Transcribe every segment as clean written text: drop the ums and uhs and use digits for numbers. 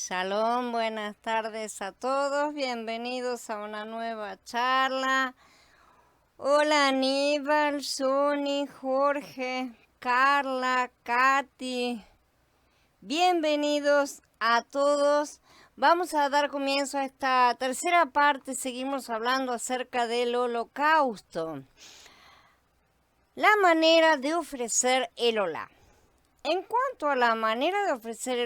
Shalom, buenas tardes a todos, bienvenidos a una nueva charla. Hola Aníbal, Sony, Jorge, Carla, Katy, bienvenidos a todos. Vamos a dar comienzo a esta tercera parte, seguimos hablando acerca del holocausto. La manera de ofrecer el olá. En cuanto a la manera de ofrecer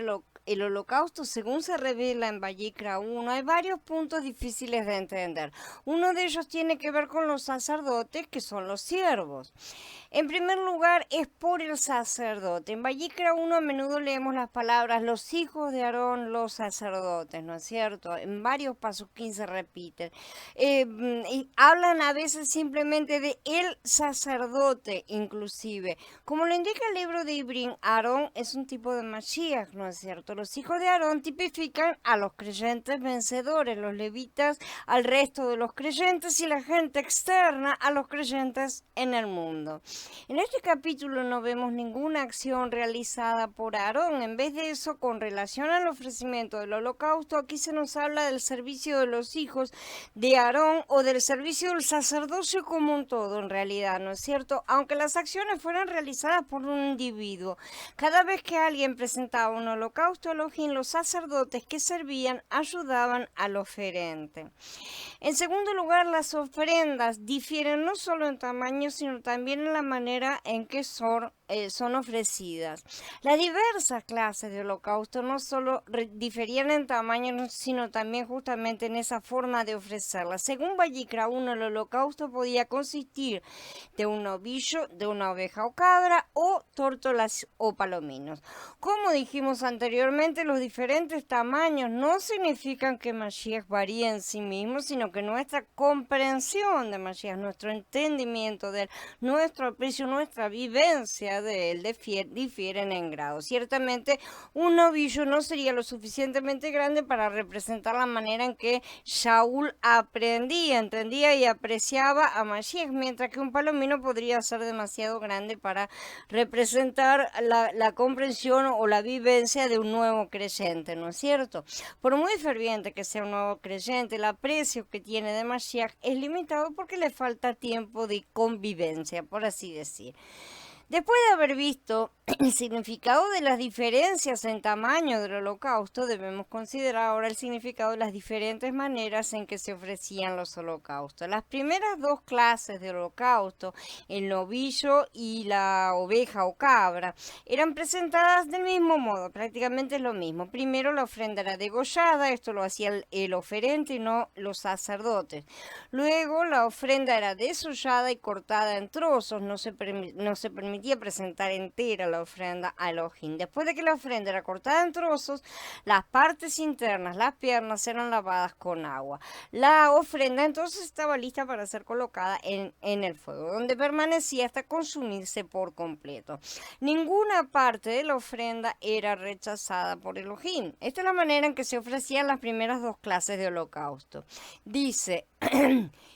el holocausto, según se revela en Vallicra 1, hay varios puntos difíciles de entender. Uno de ellos tiene que ver con los sacerdotes, que son los siervos. En primer lugar, es por el sacerdote. En Vallicra 1 a menudo leemos las palabras los hijos de Aarón, los sacerdotes, ¿no es cierto? En varios pasuquín se repiten. Y hablan a veces simplemente de el sacerdote, inclusive. Como lo indica el libro de Ibrín, Aarón es un tipo de Mashiach, ¿no es cierto? Los hijos de Aarón tipifican a los creyentes vencedores, los levitas al resto de los creyentes y la gente externa a los creyentes en el mundo. En este capítulo no vemos ninguna acción realizada por Aarón. En vez de eso, con relación al ofrecimiento del holocausto, aquí se nos habla del servicio de los hijos de Aarón o del servicio del sacerdocio como un todo, en realidad, ¿no es cierto? Aunque las acciones fueran realizadas por un individuo. Cada vez que alguien presentaba un holocausto a Elohim, los sacerdotes que servían ayudaban al oferente. En segundo lugar, las ofrendas difieren no solo en tamaño, sino también en la manera en que son ofrecidas. Las diversas clases de holocausto no solo diferían en tamaño, sino también justamente en esa forma de ofrecerlas. Según Vallicra 1, el holocausto podía consistir de un novillo, de una oveja o cabra, o tórtolas o palominos. Como dijimos anteriormente, los diferentes tamaños no significan que Mashiach varíe en sí mismo, sino que nuestra comprensión de Mashiach, nuestro entendimiento de él, nuestro aprecio, nuestra vivencia de él difieren en grado. Ciertamente, un novillo no sería lo suficientemente grande para representar la manera en que Shaul aprendía, entendía y apreciaba a Mashiach, mientras que un palomino podría ser demasiado grande para representar la comprensión o la vivencia de un nuevo creyente, ¿no es cierto? Por muy ferviente que sea un nuevo creyente, el aprecio que tiene de Mashiach es limitado porque le falta tiempo de convivencia, por así decir. Después de haber visto el significado de las diferencias en tamaño del holocausto, debemos considerar ahora el significado de las diferentes maneras en que se ofrecían los holocaustos. Las primeras dos clases de holocausto, el novillo y la oveja o cabra, eran presentadas del mismo modo, prácticamente lo mismo. Primero la ofrenda era degollada, esto lo hacía el oferente y no los sacerdotes. Luego la ofrenda era desollada y cortada en trozos, no se permitía presentar entera la ofrenda a Elohim. Después de que la ofrenda era cortada en trozos, las partes internas, las piernas, eran lavadas con agua. La ofrenda entonces estaba lista para ser colocada en el fuego, donde permanecía hasta consumirse por completo. Ninguna parte de la ofrenda era rechazada por Elohim. Esta es la manera en que se ofrecían las primeras dos clases de holocausto. Dice...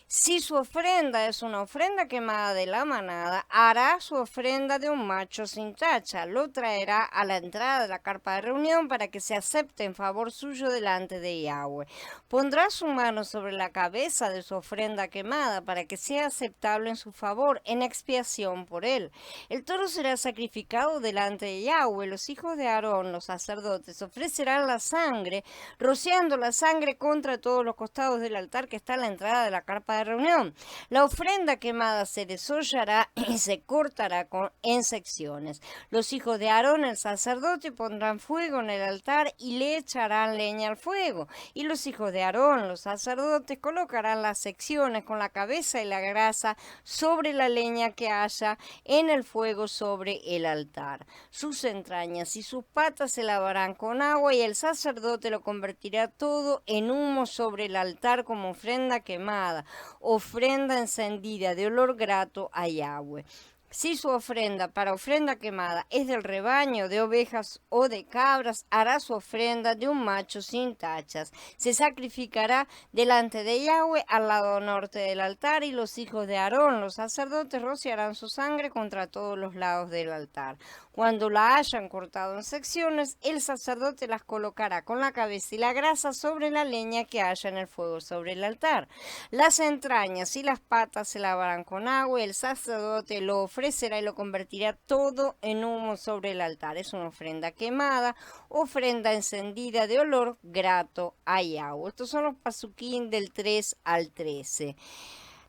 Si su ofrenda es una ofrenda quemada de la manada, hará su ofrenda de un macho sin tacha. Lo traerá a la entrada de la carpa de reunión para que se acepte en favor suyo delante de Yahweh. Pondrá su mano sobre la cabeza de su ofrenda quemada para que sea aceptable en su favor, en expiación por él. El toro será sacrificado delante de Yahweh. Los hijos de Aarón, los sacerdotes, ofrecerán la sangre, rociando la sangre contra todos los costados del altar que está a la entrada de la carpa de reunión. La ofrenda quemada se desollará y se cortará en secciones. Los hijos de Aarón, el sacerdote, pondrán fuego en el altar y le echarán leña al fuego. Y los hijos de Aarón, los sacerdotes, colocarán las secciones con la cabeza y la grasa sobre la leña que haya en el fuego sobre el altar. Sus entrañas y sus patas se lavarán con agua y el sacerdote lo convertirá todo en humo sobre el altar como ofrenda quemada, ofrenda encendida de olor grato a Yahweh. Si su ofrenda para ofrenda quemada es del rebaño, de ovejas o de cabras, hará su ofrenda de un macho sin tachas. Se sacrificará delante de Yahweh al lado norte del altar, y los hijos de Aarón, los sacerdotes, rociarán su sangre contra todos los lados del altar. Cuando la hayan cortado en secciones, el sacerdote las colocará con la cabeza y la grasa sobre la leña que haya en el fuego sobre el altar. Las entrañas y las patas se lavarán con agua, y el sacerdote lo ofrecerá y lo convertirá todo en humo sobre el altar. Es una ofrenda quemada, ofrenda encendida de olor grato a Yahweh. Estos son los pasuquín del 3 al 13.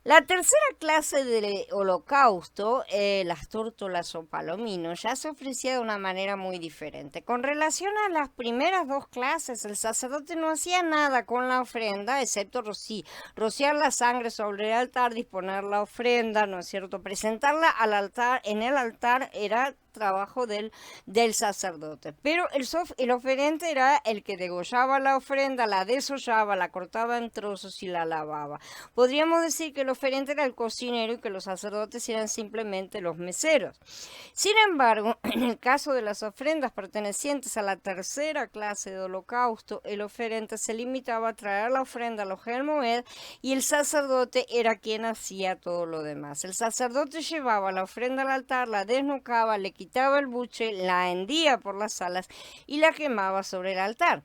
La tercera clase del holocausto, las tórtolas o palominos, ya se ofrecía de una manera muy diferente. Con relación a las primeras dos clases, el sacerdote no hacía nada con la ofrenda, excepto rociar la sangre sobre el altar, disponer la ofrenda, ¿no es cierto? Presentarla al altar, en el altar era trabajo del sacerdote. Pero el oferente era el que degollaba la ofrenda, la desollaba, la cortaba en trozos y la lavaba. Podríamos decir que el oferente era el cocinero y que los sacerdotes eran simplemente los meseros. Sin embargo, en el caso de las ofrendas pertenecientes a la tercera clase de holocausto, el oferente se limitaba a traer la ofrenda a los Moed, y el sacerdote era quien hacía todo lo demás. El sacerdote llevaba la ofrenda al altar, la desnucaba, le quitaba el buche, la hendía por las alas y la quemaba sobre el altar.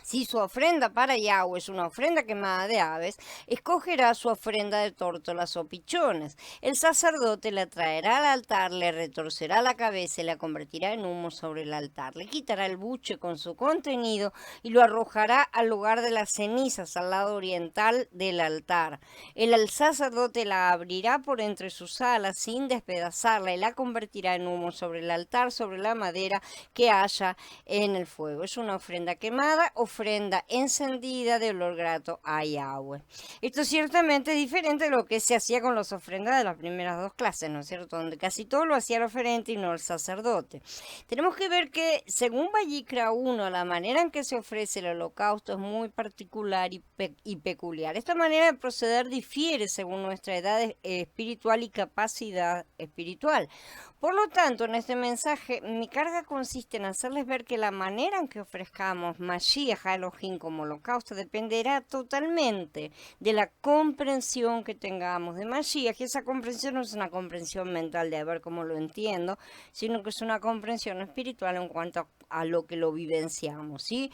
Si su ofrenda para Yahweh es una ofrenda quemada de aves, escogerá su ofrenda de tórtolas o pichones. El sacerdote la traerá al altar, le retorcerá la cabeza y la convertirá en humo sobre el altar. Le quitará el buche con su contenido y lo arrojará al lugar de las cenizas, al lado oriental del altar. El sacerdote la abrirá por entre sus alas sin despedazarla y la convertirá en humo sobre el altar, sobre la madera que haya en el fuego. Es una ofrenda quemada, ofrenda encendida de olor grato a Yahweh. Esto ciertamente es diferente de lo que se hacía con las ofrendas de las primeras dos clases, ¿no es cierto? Donde casi todo lo hacía el oferente y no el sacerdote. Tenemos que ver que, según Vayikra 1, la manera en que se ofrece el holocausto es muy particular y peculiar. Esta manera de proceder difiere según nuestra edad espiritual y capacidad espiritual. Por lo tanto, en este mensaje, mi carga consiste en hacerles ver que la manera en que ofrezcamos Mashiach a Elohim como holocausto dependerá totalmente de la comprensión que tengamos de Mashiach. Y esa comprensión no es una comprensión mental de a ver cómo lo entiendo, sino que es una comprensión espiritual en cuanto a lo que lo vivenciamos, ¿sí?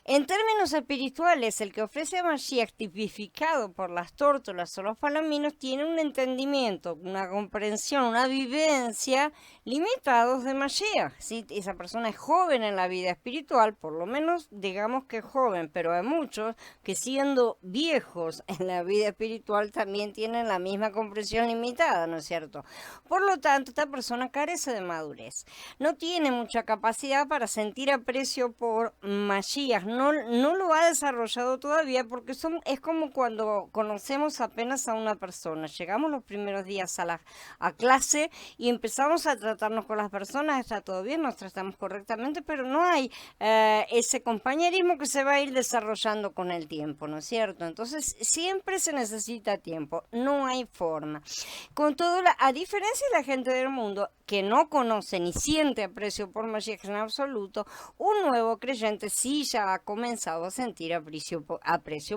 En términos espirituales, el que ofrece a Mashiach tipificado por las tórtolas o los palominos tiene un entendimiento, una comprensión, una vivencia limitados de Mashiach. Si esa persona es joven en la vida espiritual, por lo menos digamos que es joven, pero hay muchos que siendo viejos en la vida espiritual también tienen la misma comprensión limitada, ¿no es cierto? Por lo tanto, esta persona carece de madurez. No tiene mucha capacidad para sentir aprecio por Mashiach. No lo ha desarrollado todavía porque es como cuando conocemos apenas a una persona. Llegamos los primeros días a clase y empezamos a tratarnos con las personas, está todo bien, nos tratamos correctamente, pero no hay ese compañerismo que se va a ir desarrollando con el tiempo, ¿no es cierto? Entonces siempre se necesita tiempo, no hay forma. Con todo, a diferencia de la gente del mundo que no conoce ni siente aprecio por Mashiach en absoluto, un nuevo creyente sí ya ha comenzado a sentir aprecio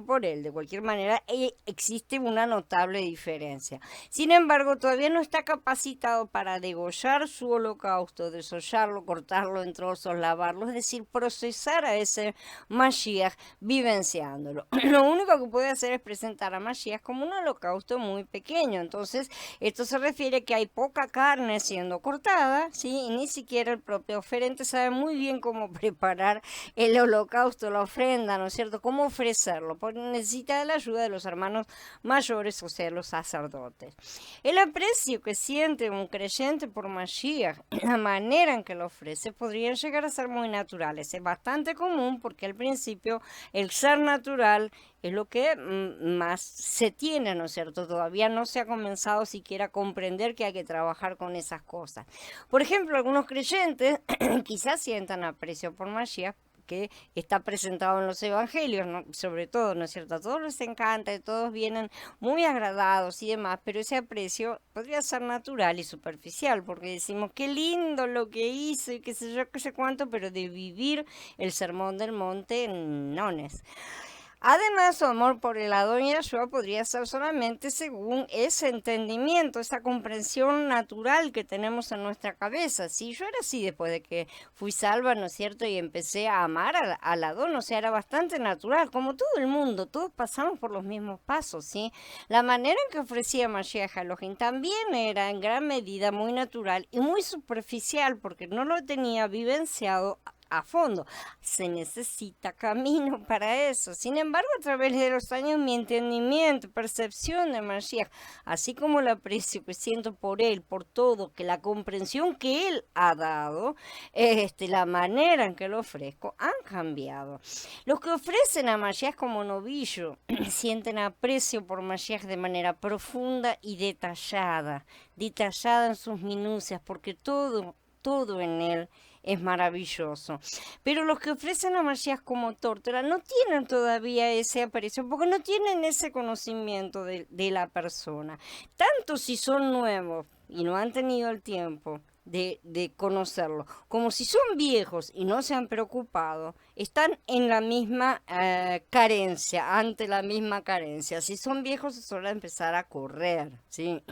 por él. De cualquier manera, existe una notable diferencia. Sin embargo, todavía no está capacitado para degollar su holocausto, desollarlo, cortarlo en trozos, lavarlo, es decir, procesar a ese Mashiach vivenciándolo. Lo único que puede hacer es presentar a Mashiach como un holocausto muy pequeño. Entonces, esto se refiere a que hay poca carne siendo cortada, ¿sí? Y ni siquiera el propio oferente sabe muy bien cómo preparar el holocausto, la ofrenda, ¿no es cierto? Cómo ofrecerlo, porque necesita de la ayuda de los hermanos mayores, o sea, los sacerdotes. El aprecio que siente un creyente por Mashiach, la manera en que lo ofrece, podrían llegar a ser muy naturales. Es bastante común porque al principio el ser natural es lo que más se tiene, ¿no es cierto? Todavía no se ha comenzado siquiera a comprender que hay que trabajar con esas cosas. Por ejemplo, algunos creyentes quizás sientan aprecio por Mashiach que está presentado en los evangelios, ¿no? Sobre todo, ¿no es cierto? A todos les encanta, y todos vienen muy agradados y demás, pero ese aprecio podría ser natural y superficial, porque decimos, qué lindo lo que hizo y qué sé yo, qué sé cuánto, pero de vivir el sermón del monte, no es. Además, su amor por el Adón Yahshua podría ser solamente según ese entendimiento, esa comprensión natural que tenemos en nuestra cabeza. Si yo era así después de que fui salva, ¿no es cierto? Y empecé a amar al Adón, o sea, era bastante natural, como todo el mundo, todos pasamos por los mismos pasos, ¿sí? La manera en que ofrecía Mashiach a Elohim también era en gran medida muy natural y muy superficial, porque no lo tenía vivenciado a fondo. Se necesita camino para eso. Sin embargo, a través de los años, mi entendimiento, percepción de Mashiach, así como el aprecio que siento por él, por todo, que la comprensión que él ha dado, la manera en que lo ofrezco, han cambiado. Los que ofrecen a Mashiach como novillo sienten aprecio por Mashiach de manera profunda y detallada en sus minucias, porque todo en él es maravilloso. Pero los que ofrecen a Mashiach como tórtola no tienen todavía ese aprecio, porque no tienen ese conocimiento de la persona. Tanto si son nuevos y no han tenido el tiempo de conocerlo, como si son viejos y no se han preocupado, están en la misma carencia, ante la misma carencia. Si son viejos es hora de empezar a correr, ¿sí?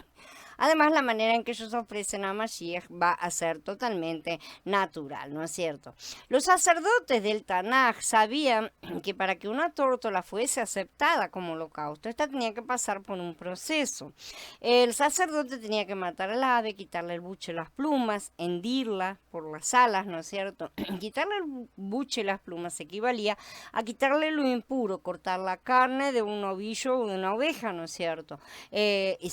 Además, la manera en que ellos ofrecen a Mashiach va a ser totalmente natural, ¿no es cierto? Los sacerdotes del Tanaj sabían que para que una tórtola fuese aceptada como holocausto, esta tenía que pasar por un proceso. El sacerdote tenía que matar al ave, quitarle el buche y las plumas, hendirla por las alas, ¿no es cierto? Quitarle el buche y las plumas equivalía a quitarle lo impuro, cortar la carne de un novillo o de una oveja, ¿no es cierto? Y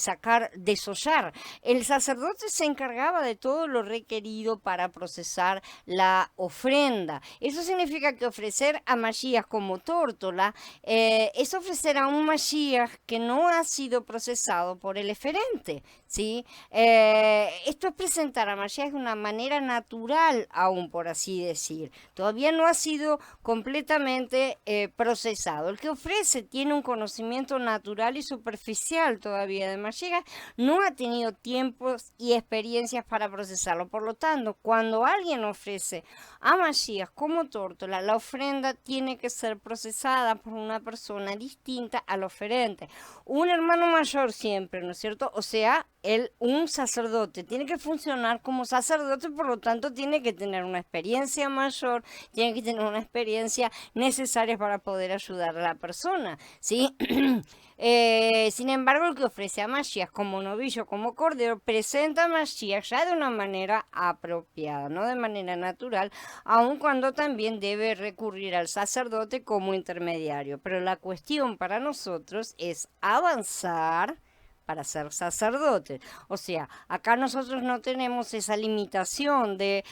desollar. El sacerdote se encargaba de todo lo requerido para procesar la ofrenda. Eso significa que ofrecer a Mashiach como tórtola es ofrecer a un Mashiach que no ha sido procesado por el eferente, ¿sí? Esto es presentar a Mashiach de una manera natural, aún por así decir. Todavía no ha sido completamente procesado. El que ofrece tiene un conocimiento natural y superficial todavía de Mashiach, no ha tenido tiempos y experiencias para procesarlo. Por lo tanto, cuando alguien ofrece a Mashiach como tórtola, la ofrenda tiene que ser procesada por una persona distinta al oferente. Un hermano mayor siempre, ¿no es cierto? O sea, un sacerdote tiene que funcionar como sacerdote, por lo tanto tiene que tener una experiencia mayor, tiene que tener una experiencia necesaria para poder ayudar a la persona, ¿sí? Sin embargo, el que ofrece a Mashiach como novillo, como cordero, presenta a Mashiach ya de una manera apropiada, no de manera natural, aun cuando también debe recurrir al sacerdote como intermediario. Pero la cuestión para nosotros es avanzar para ser sacerdotes. O sea, acá nosotros no tenemos esa limitación de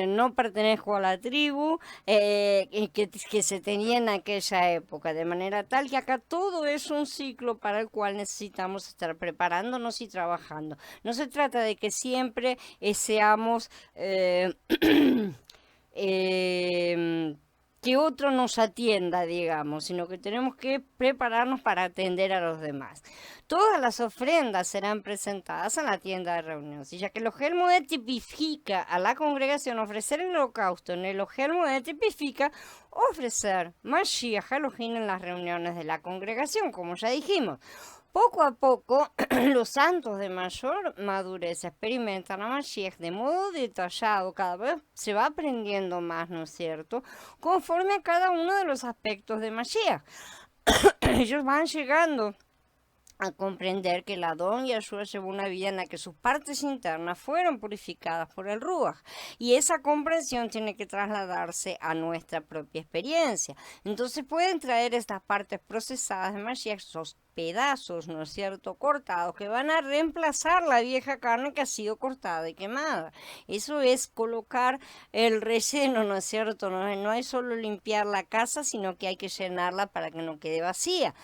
no pertenezco a la tribu que se tenía en aquella época, de manera tal que acá todo es un ciclo para el cual necesitamos estar preparándonos y trabajando. No se trata de que siempre seamos que otro nos atienda, digamos, sino que tenemos que prepararnos para atender a los demás. Todas las ofrendas serán presentadas en la tienda de reunión. Y ya que el Ohel Moed tipifica a la congregación, ofrecer el holocausto en el Ohel Moed tipifica ofrecer Mashiach Elohim en las reuniones de la congregación, como ya dijimos. Poco a poco, los santos de mayor madurez experimentan a Mashiach de modo detallado, cada vez se va aprendiendo más, ¿no es cierto?, conforme a cada uno de los aspectos de Mashiach. Ellos van llegando a comprender que el Adón Yahshua llevó una vida en la que sus partes internas fueron purificadas por el Ruach, y esa comprensión tiene que trasladarse a nuestra propia experiencia. Entonces pueden traer estas partes procesadas de Mashiach, esos pedazos, ¿no es cierto?, cortados, que van a reemplazar la vieja carne que ha sido cortada y quemada. Eso es colocar el relleno, ¿no es cierto? No hay solo limpiar la casa, sino que hay que llenarla para que no quede vacía.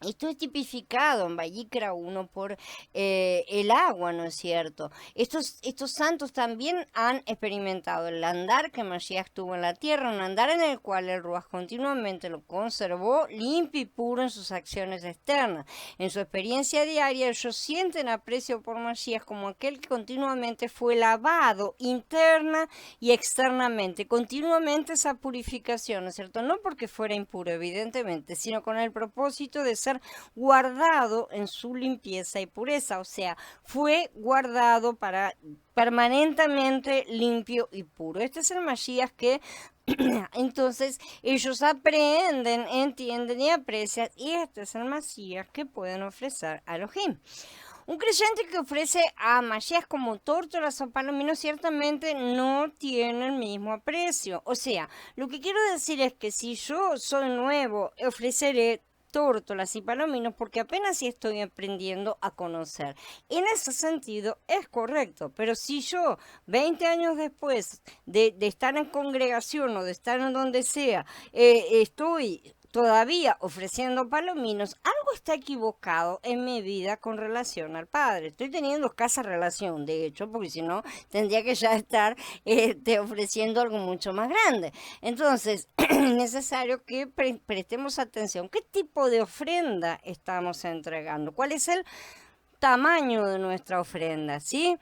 Esto es tipificado en Vallicra 1 por el agua, ¿no es cierto? Estos santos también han experimentado el andar que Mashiach tuvo en la tierra, un andar en el cual el Ruach continuamente lo conservó limpio y puro en sus acciones externas. En su experiencia diaria, ellos sienten aprecio por Mashiach como aquel que continuamente fue lavado interna y externamente, continuamente esa purificación, ¿no es cierto? No porque fuera impuro, evidentemente, sino con el propósito de ser guardado en su limpieza y pureza, o sea, fue guardado para permanentemente limpio y puro. Este es el Mashiach que entonces ellos aprenden, entienden y aprecian, y este es el Mashiach que pueden ofrecer a Elohim. Un creyente que ofrece a Mashiach como tórtolas o palominos ciertamente no tiene el mismo aprecio. O sea, lo que quiero decir es que si yo soy nuevo, ofreceré tórtolas y palominos porque apenas si estoy aprendiendo a conocer. En ese sentido es correcto, pero si yo 20 años después de estar en congregación o de estar en donde sea, estoy todavía ofreciendo palominos, algo está equivocado en mi vida con relación al Padre. Estoy teniendo escasa relación, de hecho, porque si no, tendría que ya estar ofreciendo algo mucho más grande. Entonces, es necesario que prestemos atención. ¿Qué tipo de ofrenda estamos entregando? ¿Cuál es el tamaño de nuestra ofrenda, ¿sí?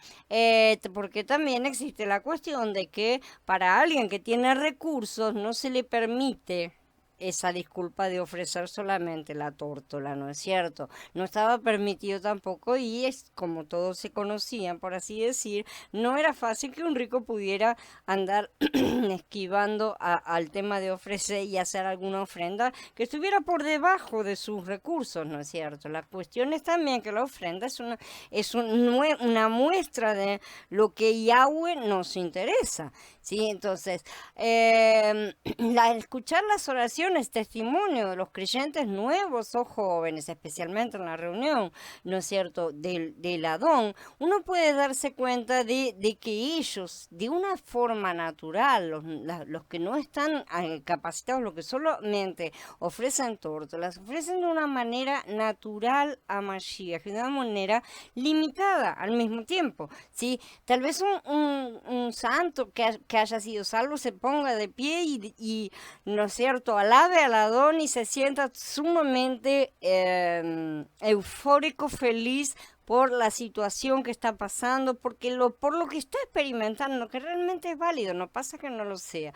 Porque también existe la cuestión de que para alguien que tiene recursos no se le permite esa disculpa de ofrecer solamente la tórtola, ¿no es cierto? No estaba permitido tampoco y es como todos se conocían, por así decir, no era fácil que un rico pudiera andar esquivando al tema de ofrecer y hacer alguna ofrenda que estuviera por debajo de sus recursos, ¿no es cierto? La cuestión es también que la ofrenda una muestra de lo que Yahweh nos interesa, ¿sí? Entonces, escuchar las oraciones, testimonio de los creyentes nuevos o jóvenes, especialmente en la reunión, ¿no es cierto?, del Adón, uno puede darse cuenta de que ellos, de una forma natural, los que no están capacitados, los que solamente ofrecen tortas, las ofrecen de una manera natural a Mashiach, de una manera limitada al mismo tiempo, ¿sí? Tal vez un santo que haya sido salvo se ponga de pie y ¿no es cierto?, alabe al Adón y se sienta sumamente eufórico, feliz por la situación que está pasando, por lo que está experimentando, que realmente es válido, no pasa que no lo sea.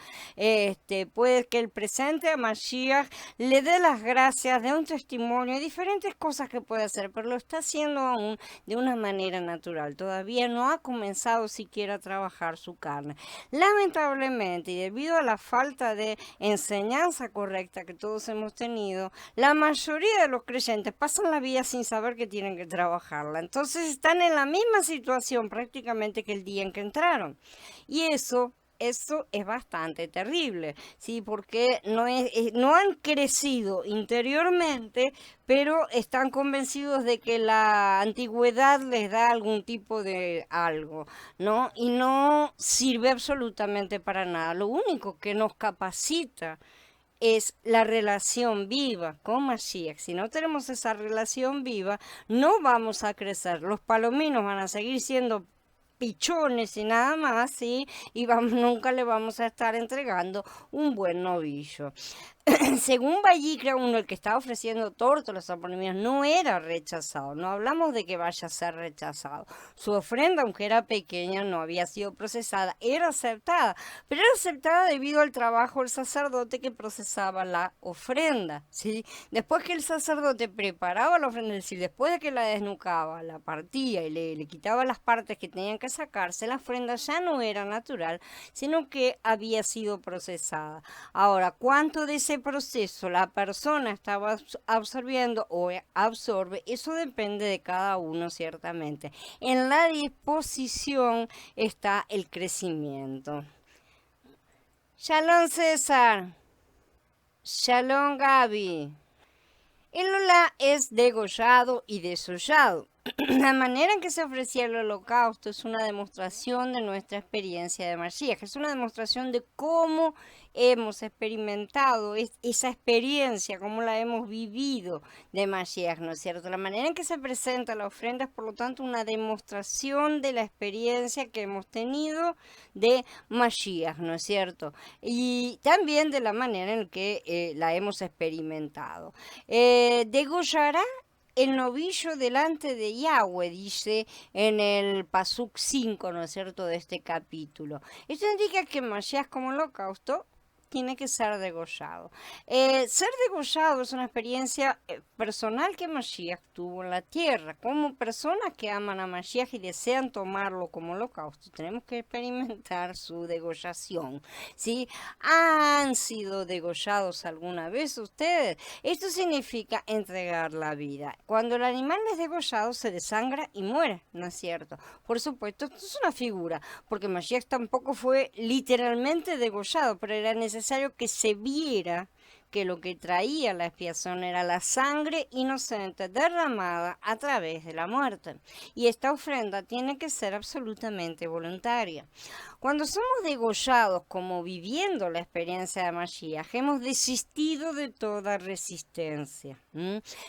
Puede que el presente a Mashiach le dé las gracias, dé un testimonio, hay diferentes cosas que puede hacer, pero lo está haciendo aún de una manera natural. Todavía no ha comenzado siquiera a trabajar su carne. Lamentablemente, y debido a la falta de enseñanza correcta que todos hemos tenido, la mayoría de los creyentes pasan la vida sin saber que tienen que trabajarla. Entonces están en la misma situación prácticamente que el día en que entraron. Y eso es bastante terrible, ¿sí? Porque no han crecido interiormente, pero están convencidos de que la antigüedad les da algún tipo de algo, ¿no? Y no sirve absolutamente para nada. Lo único que nos capacita es la relación viva con Mashiach. Si no tenemos esa relación viva, no vamos a crecer. Los palominos van a seguir siendo pichones y nada más, ¿sí? Y nunca le vamos a estar entregando un buen novillo. Según Vallicra 1, el que estaba ofreciendo tórtolas a palominos no era rechazado. No hablamos de que vaya a ser rechazado. Su ofrenda, aunque era pequeña, no había sido procesada, era aceptada. Pero era aceptada debido al trabajo del sacerdote que procesaba la ofrenda, ¿sí? Después que el sacerdote preparaba la ofrenda, es decir, después de que la desnucaba, la partía y le quitaba las partes que tenían que sacarse, la ofrenda ya no era natural, sino que había sido procesada. Ahora, ¿cuánto de ese proceso la persona estaba absorbiendo o absorbe? Eso depende de cada uno, ciertamente. En la disposición está el crecimiento. Shalom César. Shalom Gaby. El Olá es degollado y desollado. La manera en que se ofrecía el holocausto es una demostración de nuestra experiencia de Mashiach, es una demostración de cómo hemos experimentado esa experiencia, cómo la hemos vivido de Mashiach, ¿no es cierto? La manera en que se presenta la ofrenda es, por lo tanto, una demostración de la experiencia que hemos tenido de Mashiach, ¿no es cierto? Y también de la manera en que la hemos experimentado. Degollará el novillo delante de Yahweh, dice en el Pasuk 5, ¿no es cierto?, de este capítulo. Esto indica que Mashiach como holocausto tiene que ser degollado. Ser degollado es una experiencia personal que Mashiach tuvo en la tierra. Como personas que aman a Mashiach y desean tomarlo como holocausto, tenemos que experimentar su degollación. ¿Sí? ¿Han sido degollados alguna vez ustedes? Esto significa entregar la vida. Cuando el animal es degollado, se desangra y muere, ¿no es cierto? Por supuesto, esto es una figura, porque Mashiach tampoco fue literalmente degollado, pero era necesario que se viera que lo que traía la expiación era la sangre inocente derramada a través de la muerte. Y esta ofrenda tiene que ser absolutamente voluntaria. Cuando somos degollados como viviendo la experiencia de Mashiach, hemos desistido de toda resistencia.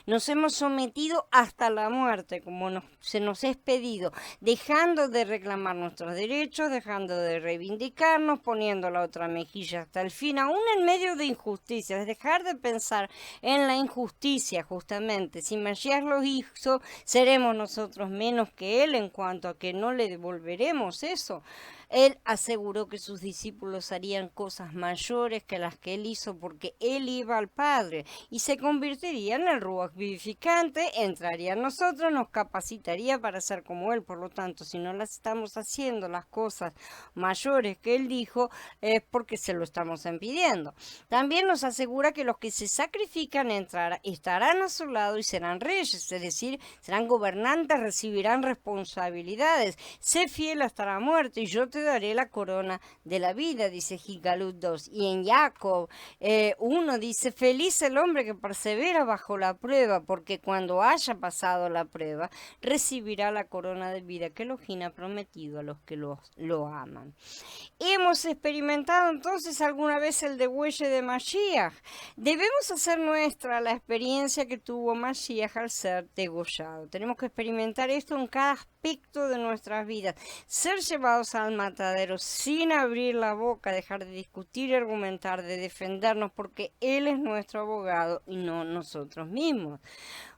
Nos hemos sometido hasta la muerte, como se nos es pedido, dejando de reclamar nuestros derechos, dejando de reivindicarnos, poniendo la otra mejilla hasta el fin, aún en medio de injusticias, dejar de pensar en la injusticia justamente. Si Mashiach lo hizo, seremos nosotros menos que Él en cuanto a que no le devolveremos eso. Él aseguró que sus discípulos harían cosas mayores que las que Él hizo porque Él iba al Padre y se convertiría en el Ruach vivificante, entraría en nosotros, nos capacitaría para ser como Él. Por lo tanto, si no las estamos haciendo las cosas mayores que Él dijo, es porque se lo estamos impidiendo. También nos asegura que los que se sacrifican estarán a su lado y serán reyes, es decir, serán gobernantes, recibirán responsabilidades. Sé fiel hasta la muerte y yo te daré la corona de la vida, dice Gigalut 2. Y en Jacob 1 dice, feliz el hombre que persevera bajo la prueba, porque cuando haya pasado la prueba, recibirá la corona de vida que Elohim ha prometido a los que lo aman. ¿Hemos experimentado entonces alguna vez el degüelle de Mashiach? Debemos hacer nuestra la experiencia que tuvo Mashiach al ser degollado. Tenemos que experimentar esto en cada aspecto de nuestras vidas. Ser llevados al matadero sin abrir la boca, dejar de discutir y argumentar, de defendernos, porque Él es nuestro abogado y no nosotros mismos.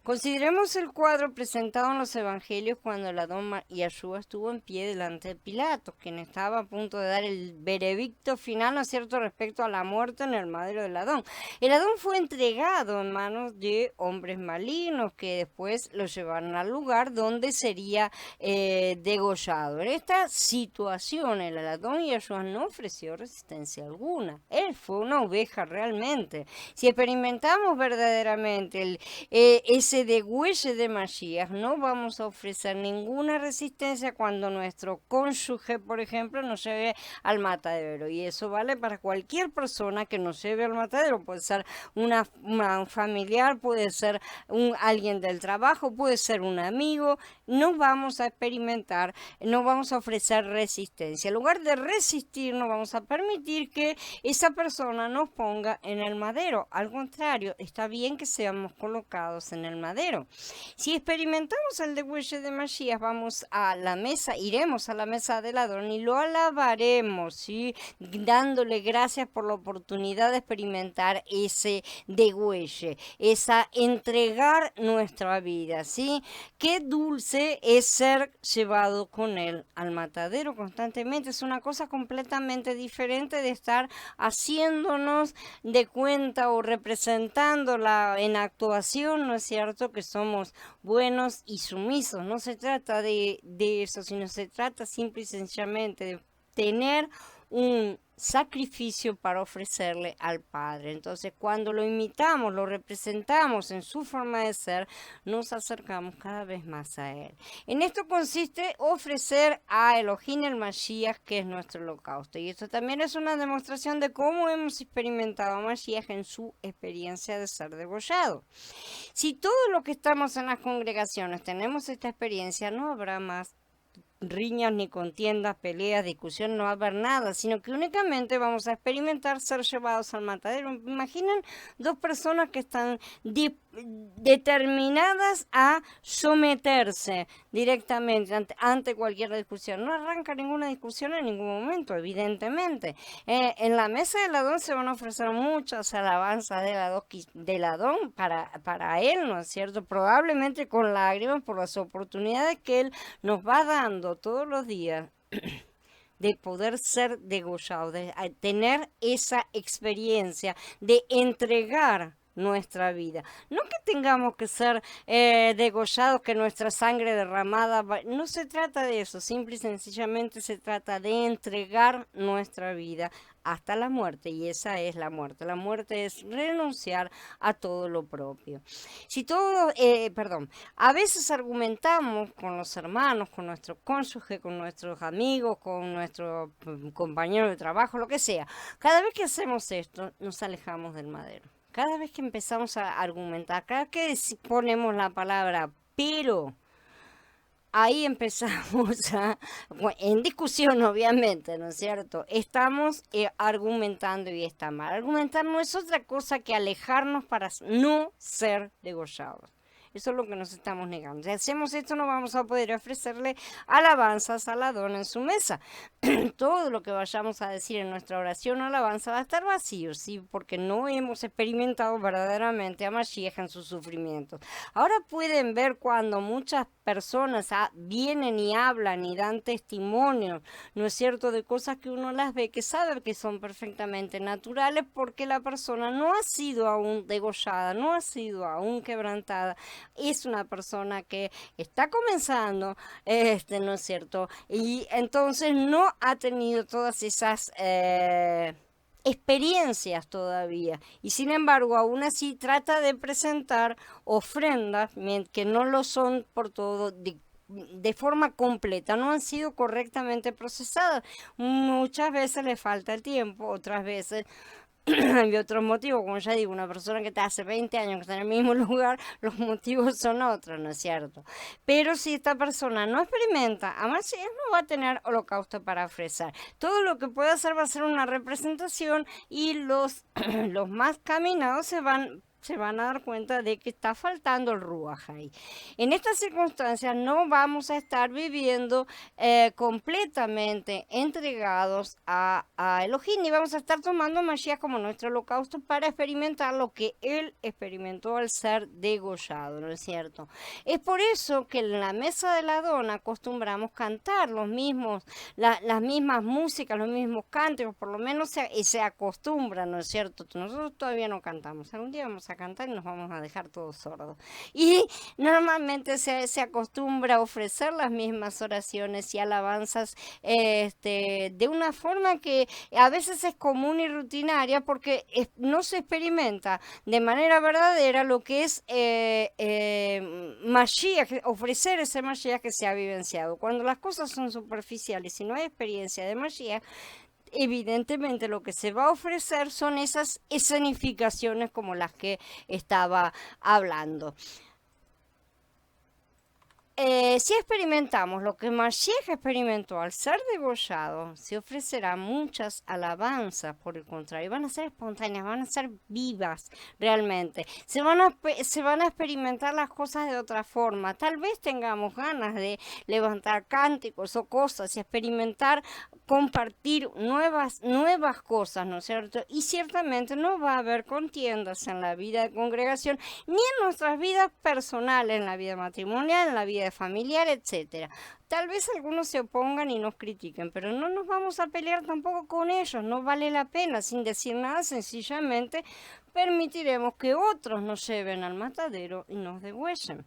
Consideremos el cuadro presentado en los evangelios cuando el Adón Yahshua estuvo en pie delante de Pilato, quien estaba a punto de dar el veredicto final, ¿no es cierto?, respecto a la muerte en el madero del Adón. El Adón fue entregado en manos de hombres malignos que después lo llevaron al lugar donde sería degollado. En esta situación el Adón Yahshua no ofreció resistencia alguna. Él fue una oveja realmente. Si experimentamos verdaderamente ese degüelle de Mashiach, no vamos a ofrecer ninguna resistencia cuando nuestro cónyuge, por ejemplo, nos lleve al matadero. Y eso vale para cualquier persona que nos lleve al matadero. Puede ser un familiar, puede ser alguien del trabajo, puede ser un amigo. No vamos a experimentar, no vamos a ofrecer resistencia. En lugar de resistir, no vamos a permitir que esa persona nos ponga en el madero. Al contrario, está bien que seamos colocados en el madero. Si experimentamos el degüelle de Mashiach, vamos a la mesa, iremos a la mesa del Adón y lo alabaremos, ¿sí?, dándole gracias por la oportunidad de experimentar ese degüelle, esa entregar nuestra vida, ¿sí? Qué dulce es ser llevado con Él al matadero constantemente. Es una cosa completamente diferente de estar haciéndonos de cuenta o representándola en actuación, ¿no es cierto?, que somos buenos y sumisos. No se trata de eso, sino se trata simple y sencillamente de tener un sacrificio para ofrecerle al Padre. Entonces, cuando lo imitamos, lo representamos en su forma de ser, nos acercamos cada vez más a Él. En esto consiste ofrecer a Elohim el Mashiach, que es nuestro holocausto. Y esto también es una demostración de cómo hemos experimentado a Mashiach en su experiencia de ser degollado. Si todos los que estamos en las congregaciones tenemos esta experiencia, no habrá más riñas, ni contiendas, peleas, discusión, no va a haber nada, sino que únicamente vamos a experimentar ser llevados al matadero. Imaginen dos personas que están determinadas a someterse directamente ante cualquier discusión. No arranca ninguna discusión en ningún momento, evidentemente. En la mesa del Adón se van a ofrecer muchas alabanzas del Adón para él, ¿no es cierto? Probablemente con lágrimas por las oportunidades que él nos va dando todos los días de poder ser degollado, de tener esa experiencia, de entregar nuestra vida. No que tengamos que ser degollados, que nuestra sangre derramada, no se trata de eso, simple y sencillamente se trata de entregar nuestra vida hasta la muerte, y esa es la muerte. La muerte es renunciar a todo lo propio. Si todo, a veces argumentamos con los hermanos, con nuestro cónyuge, con nuestros amigos, con nuestro compañero de trabajo, lo que sea. Cada vez que hacemos esto, nos alejamos del madero. Cada vez que empezamos a argumentar, cada vez que ponemos la palabra pero, ahí empezamos en discusión, obviamente, ¿no es cierto? Estamos argumentando y está mal. Argumentar no es otra cosa que alejarnos para no ser degollados. Eso es lo que nos estamos negando. Si hacemos esto, no vamos a poder ofrecerle alabanzas al Adón en su mesa. Todo lo que vayamos a decir en nuestra oración o alabanza va a estar vacío, ¿sí? Porque no hemos experimentado verdaderamente a Mashiach en sus sufrimientos. Ahora pueden ver cuando muchas personas vienen y hablan y dan testimonio, ¿no es cierto?, de cosas que uno las ve, que sabe que son perfectamente naturales, porque la persona no ha sido aún degollada, no ha sido aún quebrantada. Es una persona que está comenzando, ¿no es cierto? Y entonces no ha tenido todas esas experiencias todavía, y sin embargo aún así trata de presentar ofrendas que no lo son por todo, de forma completa, no han sido correctamente procesadas. Muchas veces le falta el tiempo, otras veces hay otros motivos, como ya digo, una persona que está hace 20 años que está en el mismo lugar, los motivos son otros, ¿no es cierto? Pero si esta persona no experimenta, además no va a tener holocausto para ofrecer. Todo lo que puede hacer va a ser una representación, y los más caminados se van a dar cuenta de que está faltando el ruaj ahí. En estas circunstancias no vamos a estar viviendo completamente entregados a Elohim, y vamos a estar tomando a Mashiach como nuestro holocausto para experimentar lo que él experimentó al ser degollado, ¿no es cierto? Es por eso que en la mesa del Adón acostumbramos cantar las mismas músicas, los mismos cánticos, por lo menos se acostumbra, ¿no es cierto? Nosotros todavía no cantamos, algún día vamos a cantar y nos vamos a dejar todos sordos. Y normalmente se acostumbra a ofrecer las mismas oraciones y alabanzas de una forma que a veces es común y rutinaria, porque no se experimenta de manera verdadera lo que es Mashiach, ofrecer ese Mashiach que se ha vivenciado. Cuando las cosas son superficiales y no hay experiencia de Mashiach, evidentemente lo que se va a ofrecer son esas escenificaciones como las que estaba hablando. Si experimentamos lo que Mashiach experimentó al ser degollado, se ofrecerán muchas alabanzas, por el contrario, van a ser espontáneas, van a ser vivas realmente. Se van a experimentar las cosas de otra forma. Tal vez tengamos ganas de levantar cánticos o cosas y experimentar, compartir nuevas cosas, ¿no es cierto? Y ciertamente no va a haber contiendas en la vida de congregación, ni en nuestras vidas personales, en la vida matrimonial, en la vida familiar, etcétera. Tal vez algunos se opongan y nos critiquen, pero no nos vamos a pelear tampoco con ellos, no vale la pena. Sin decir nada, sencillamente permitiremos que otros nos lleven al matadero y nos degüellen.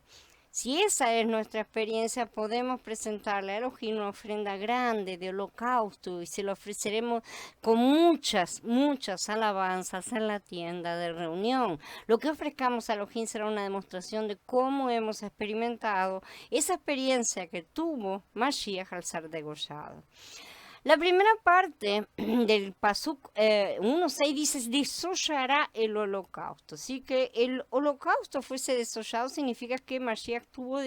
Si esa es nuestra experiencia, podemos presentarle a Elohim una ofrenda grande de holocausto y se lo ofreceremos con muchas, muchas alabanzas en la tienda de reunión. Lo que ofrezcamos a Elohim será una demostración de cómo hemos experimentado esa experiencia que tuvo Mashiach al ser degollado. La primera parte del Pasuk 1.6 dice, desollará el holocausto. Así que el holocausto fuese desollado significa que Mashiach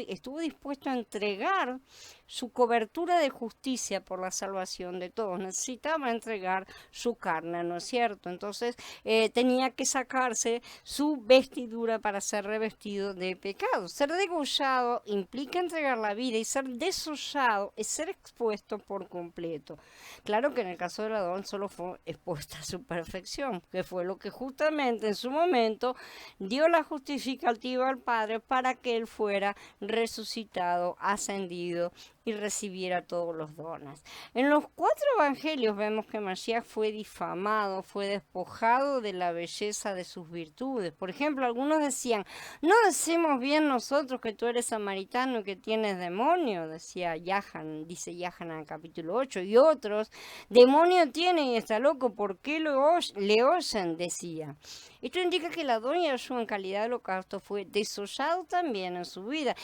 estuvo dispuesto a entregar su cobertura de justicia por la salvación de todos. Necesitaba entregar su carne, ¿no es cierto? Entonces tenía que sacarse su vestidura para ser revestido de pecado. Ser degollado implica entregar la vida y ser desollado es ser expuesto por completo. Claro que en el caso del Adón solo fue expuesta a su perfección, que fue lo que justamente en su momento dio la justificativa al Padre para que él fuera resucitado, ascendido y recibiera todos los dones. En los 4 evangelios vemos que Mashiach fue difamado, fue despojado de la belleza de sus virtudes. Por ejemplo, algunos decían, no decimos bien nosotros que tú eres samaritano y que tienes demonio, decía Yahan, dice Yahan en el capítulo 8, y otros, demonio tiene y está loco, ¿por qué le oyen? Decía. Esto indica que la doña Yeshua en calidad de holocausto fue desollado también en su vida.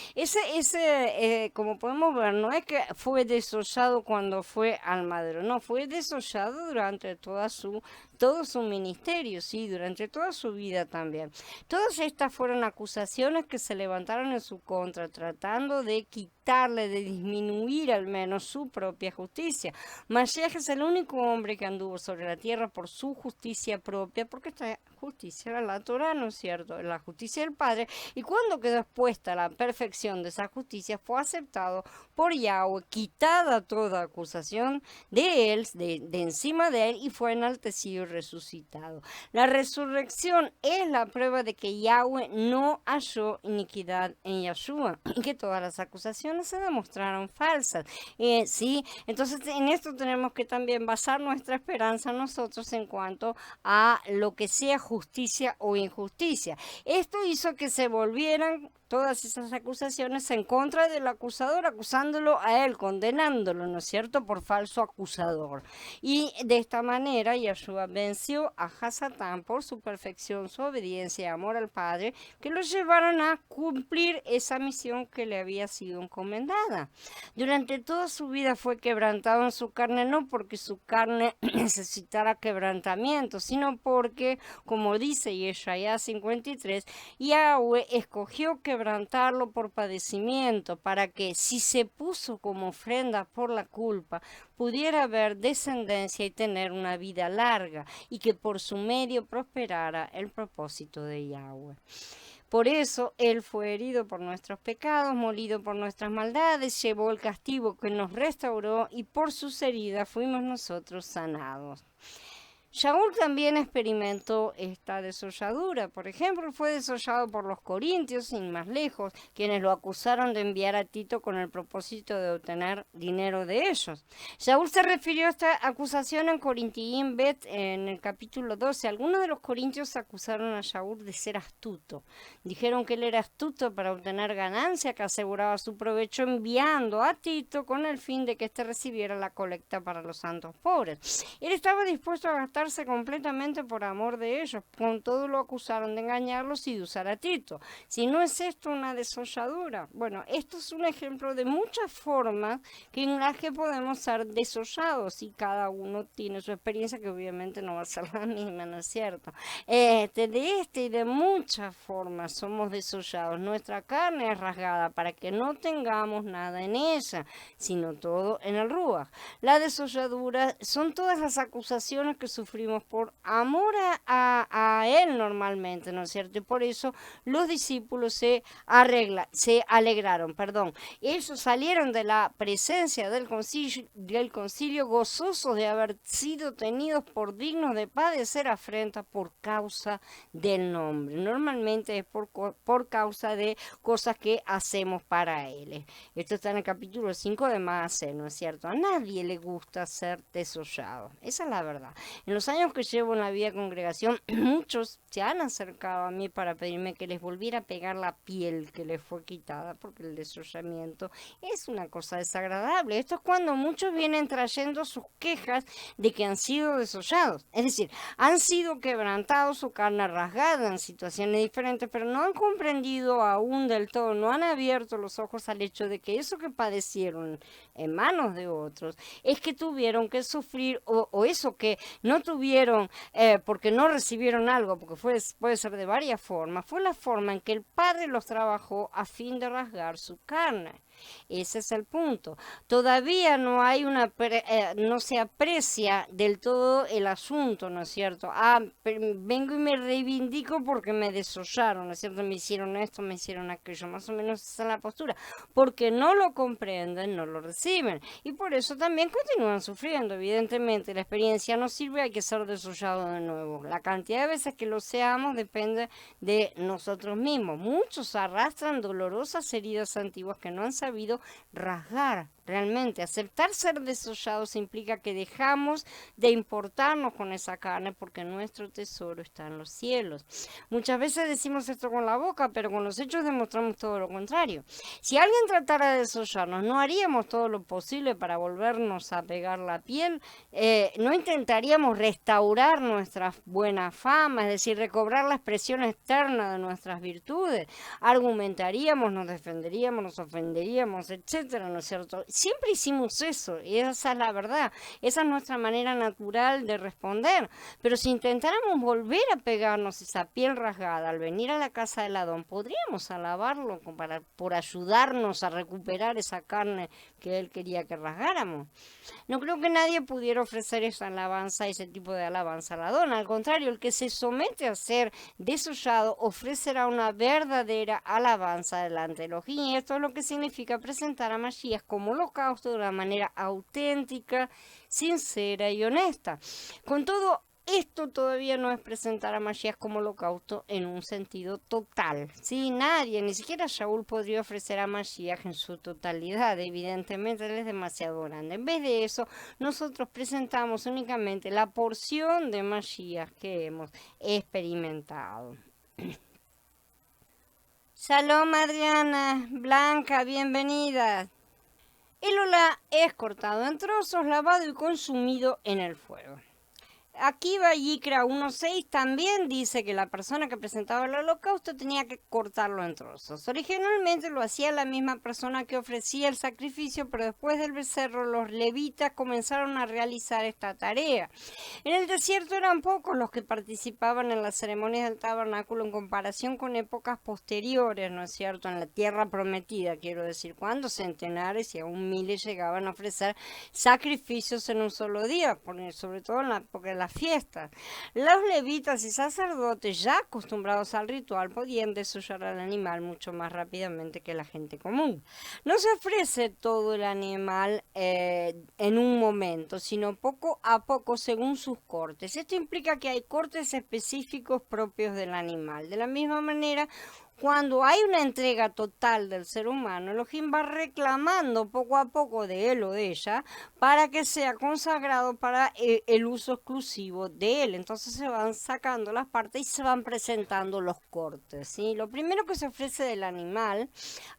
Como podemos ver, no es que fue desollado cuando fue al madero, no, fue desollado durante todo su ministerio, sí, durante toda su vida también. Todas estas fueron acusaciones que se levantaron en su contra, tratando de quitarle, de disminuir al menos su propia justicia. Mashiach es el único hombre que anduvo sobre la tierra por su justicia propia, porque esta justicia era la Torah, ¿no es cierto? La justicia del Padre, y cuando quedó expuesta la perfección de esa justicia, fue aceptado por Yahweh, quitada toda acusación de él, de encima de él, y fue enaltecido y resucitado. La resurrección es la prueba de que Yahweh no halló iniquidad en Yeshua y que todas las acusaciones se demostraron falsas. ¿Sí? Entonces en esto tenemos que también basar nuestra esperanza nosotros en cuanto a lo que sea justicia o injusticia. Esto hizo que se volvieran todas esas acusaciones en contra del acusador, acusándolo a él, condenándolo, ¿no es cierto?, por falso acusador. Y de esta manera Yeshua venció a Hasatán por su perfección, su obediencia y amor al Padre, que lo llevaron a cumplir esa misión que le había sido encomendada. Durante toda su vida fue quebrantado en su carne, no porque su carne necesitara quebrantamiento, sino porque, como dice Yeshaya 53, Yahweh escogió quebrantarlo por padecimiento, para que, si se puso como ofrenda por la culpa, pudiera haber descendencia y tener una vida larga, y que por su medio prosperara el propósito de Yahweh. Por eso Él fue herido por nuestros pecados, molido por nuestras maldades, llevó el castigo que nos restauró, y por sus heridas fuimos nosotros sanados. Shaul también experimentó esta desolladura. Por ejemplo, fue desollado por los corintios, sin más lejos, quienes lo acusaron de enviar a Tito con el propósito de obtener dinero de ellos. Shaul se refirió a esta acusación en Corintiín Bet, en el capítulo 12. Algunos de los corintios acusaron a Shaul de ser astuto. Dijeron que él era astuto para obtener ganancia, que aseguraba su provecho enviando a Tito con el fin de que éste recibiera la colecta para los santos pobres. Él estaba dispuesto a gastar completamente por amor de ellos. Con todo lo acusaron de engañarlos y de usar a Tito. Si no es esto una desolladura. Bueno, esto es un ejemplo de muchas formas en las que podemos ser desollados, y cada uno tiene su experiencia, que obviamente no va a ser la misma, ¿no es cierto? De y de muchas formas somos desollados. Nuestra carne es rasgada para que no tengamos nada en ella, sino todo en el Ruach. La desolladura son todas las acusaciones que sufrimos por amor a Él normalmente, ¿no es cierto? Y por eso los discípulos se alegraron. Ellos salieron de la presencia del concilio gozosos de haber sido tenidos por dignos de padecer afrenta por causa del nombre. Normalmente es por causa de cosas que hacemos para Él. Esto está en el capítulo 5 de Maaseh, ¿no es cierto? A nadie le gusta ser desollado. Esa es la verdad. En los los años que llevo en la vida de congregación, muchos se han acercado a mí para pedirme que les volviera a pegar la piel que les fue quitada, porque el desollamiento es una cosa desagradable. Esto es cuando muchos vienen trayendo sus quejas de que han sido desollados, es decir, han sido quebrantados, su carne rasgada en situaciones diferentes, pero no han comprendido aún del todo, no han abierto los ojos al hecho de que eso que padecieron en manos de otros es que tuvieron que sufrir o eso que no tuvieron porque no recibieron algo, porque puede ser de varias formas, fue la forma en que el Padre los trabajó a fin de rasgar su carne. Ese es el punto. Todavía no hay no se aprecia del todo el asunto, ¿no es cierto? Vengo y me reivindico porque me desollaron, ¿no es cierto? Me hicieron esto, me hicieron aquello, más o menos esa es la postura. Porque no lo comprenden, no lo reciben. Y por eso también continúan sufriendo. Evidentemente, la experiencia no sirve, hay que ser desollado de nuevo. La cantidad de veces que lo seamos depende de nosotros mismos. Muchos arrastran dolorosas heridas antiguas que no han sabido rasgar. Realmente, aceptar ser desollados implica que dejamos de importarnos con esa carne porque nuestro tesoro está en los cielos. Muchas veces decimos esto con la boca, pero con los hechos demostramos todo lo contrario. Si alguien tratara de desollarnos, no haríamos todo lo posible para volvernos a pegar la piel, no intentaríamos restaurar nuestra buena fama, es decir, recobrar la expresión externa de nuestras virtudes, argumentaríamos, nos defenderíamos, nos ofenderíamos, etcétera, ¿no es cierto? Siempre hicimos eso, y esa es la verdad, esa es nuestra manera natural de responder, pero si intentáramos volver a pegarnos esa piel rasgada al venir a la casa del Adón, podríamos alabarlo por ayudarnos a recuperar esa carne que él quería que rasgáramos. No creo que nadie pudiera ofrecer esa alabanza, ese tipo de alabanza al Adón, al contrario, el que se somete a ser desollado ofrecerá una verdadera alabanza delante de Elohim, y esto es lo que significa presentar a Mashiach como holocausto de una manera auténtica, sincera y honesta. Con todo, esto todavía no es presentar a Mashiach como holocausto en un sentido total. ¿Sí? Nadie, ni siquiera Shaul podría ofrecer a Mashiach en su totalidad. Evidentemente, él es demasiado grande. En vez de eso, nosotros presentamos únicamente la porción de Mashiach que hemos experimentado. Shalom Adriana, Blanca, bienvenida. El olá es cortado en trozos, lavado y consumido en el fuego. Aquí Vallicra 1.6 también dice que la persona que presentaba el holocausto tenía que cortarlo en trozos. Originalmente lo hacía la misma persona que ofrecía el sacrificio, pero después del becerro los levitas comenzaron a realizar esta tarea. En el desierto eran pocos los que participaban en las ceremonias del tabernáculo en comparación con épocas posteriores, ¿no es cierto? En la tierra prometida, quiero decir, cuando centenares y aún miles llegaban a ofrecer sacrificios en un solo día, sobre todo en la época de las fiestas. Los levitas y sacerdotes ya acostumbrados al ritual podían desollar al animal mucho más rápidamente que la gente común. No se ofrece todo el animal en un momento, sino poco a poco según sus cortes. Esto implica que hay cortes específicos propios del animal. De la misma manera, cuando hay una entrega total del ser humano, Elohim va reclamando poco a poco de él o de ella para que sea consagrado para el uso exclusivo de él. Entonces se van sacando las partes y se van presentando los cortes, ¿sí? Lo primero que se ofrece del animal,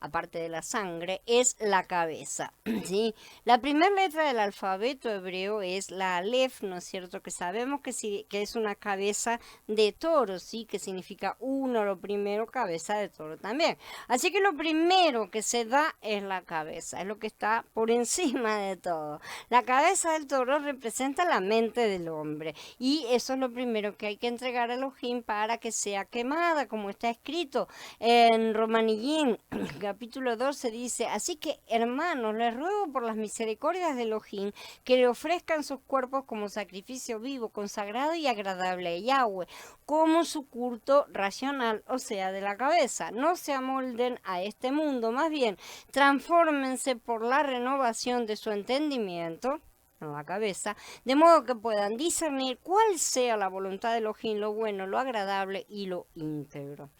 aparte de la sangre, es la cabeza, ¿sí? La primera letra del alfabeto hebreo es la Aleph, ¿no es cierto? Que sabemos que es una cabeza de toro, ¿sí? Que significa uno, lo primero, cabeza de toro también. Así que lo primero que se da es la cabeza, es lo que está por encima de todo. La cabeza del toro representa la mente del hombre y eso es lo primero que hay que entregar a Elohim para que sea quemada, como está escrito en Romanillín, capítulo 12 dice: así que hermanos, les ruego por las misericordias de Elohim que le ofrezcan sus cuerpos como sacrificio vivo, consagrado y agradable a Yahweh, como su culto racional, o sea, de la cabeza. No se amolden a este mundo, más bien transfórmense por la renovación de su entendimiento en la cabeza, de modo que puedan discernir cuál sea la voluntad de Elohim, lo bueno, lo agradable y lo íntegro.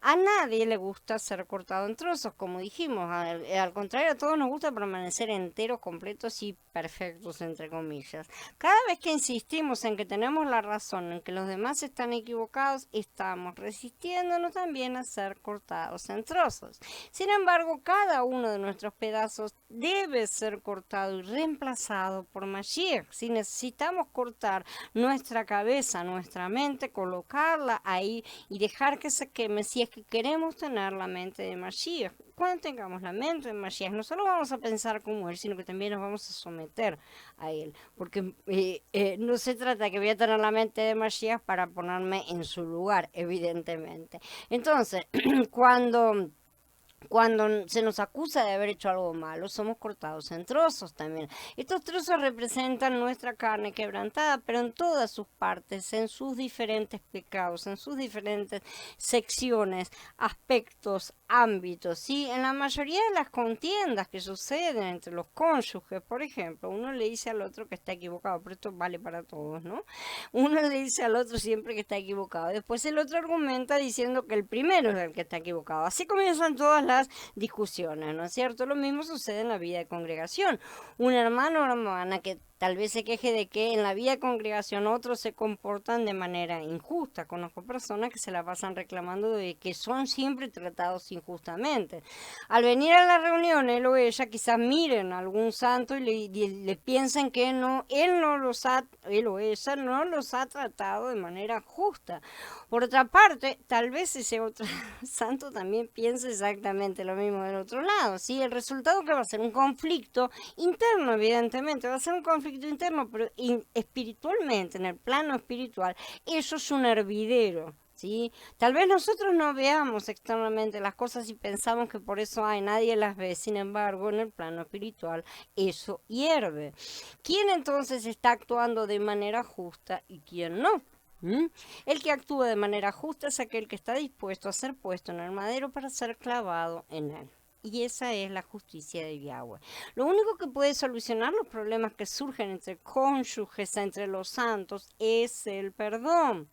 A nadie le gusta ser cortado en trozos, como dijimos, al contrario, a todos nos gusta permanecer enteros, completos y perfectos, entre comillas. Cada vez que insistimos en que tenemos la razón, en que los demás están equivocados, estamos resistiéndonos también a ser cortados en trozos. Sin embargo, cada uno de nuestros pedazos debe ser cortado y reemplazado por Mashiach. Si necesitamos cortar nuestra cabeza, nuestra mente, colocarla ahí y dejar que se queme si es que queremos tener la mente de Mashiach. Cuando tengamos la mente de Mashiach, no solo vamos a pensar como Él, sino que también nos vamos a someter a Él. Porque no se trata de que voy a tener la mente de Mashiach para ponerme en su lugar, evidentemente. Entonces, cuando se nos acusa de haber hecho algo malo, somos cortados en trozos también. Estos trozos representan nuestra carne quebrantada, pero en todas sus partes, en sus diferentes pecados, en sus diferentes secciones, aspectos, ámbitos, ¿sí? En la mayoría de las contiendas que suceden entre los cónyuges, por ejemplo, uno le dice al otro que está equivocado, pero esto vale para todos, ¿no? Uno le dice al otro siempre que está equivocado, después el otro argumenta diciendo que el primero es el que está equivocado. Así comienzan todas las discusiones, ¿no es cierto? Lo mismo sucede en la vida de congregación. Un hermano o hermana que tal vez se queje de que en la vida de congregación otros se comportan de manera injusta. Conozco personas que se la pasan reclamando de que son siempre tratados injustamente. Al venir a la reunión, él o ella quizás miren a algún santo y le piensen que él o ella no los ha tratado de manera justa. Por otra parte, tal vez ese otro santo también piense exactamente lo mismo del otro lado, ¿sí? El resultado que va a ser un conflicto interno, evidentemente, va a ser un conflicto interno, pero espiritualmente, en el plano espiritual, eso es un hervidero, ¿sí? Tal vez nosotros no veamos externamente las cosas y pensamos que por eso nadie las ve, sin embargo, en el plano espiritual, eso hierve. ¿Quién entonces está actuando de manera justa y quién no? El que actúa de manera justa es aquel que está dispuesto a ser puesto en el madero para ser clavado en él. Y esa es la justicia de Yahweh. Lo único que puede solucionar los problemas que surgen entre cónyuges, entre los santos, es el perdón.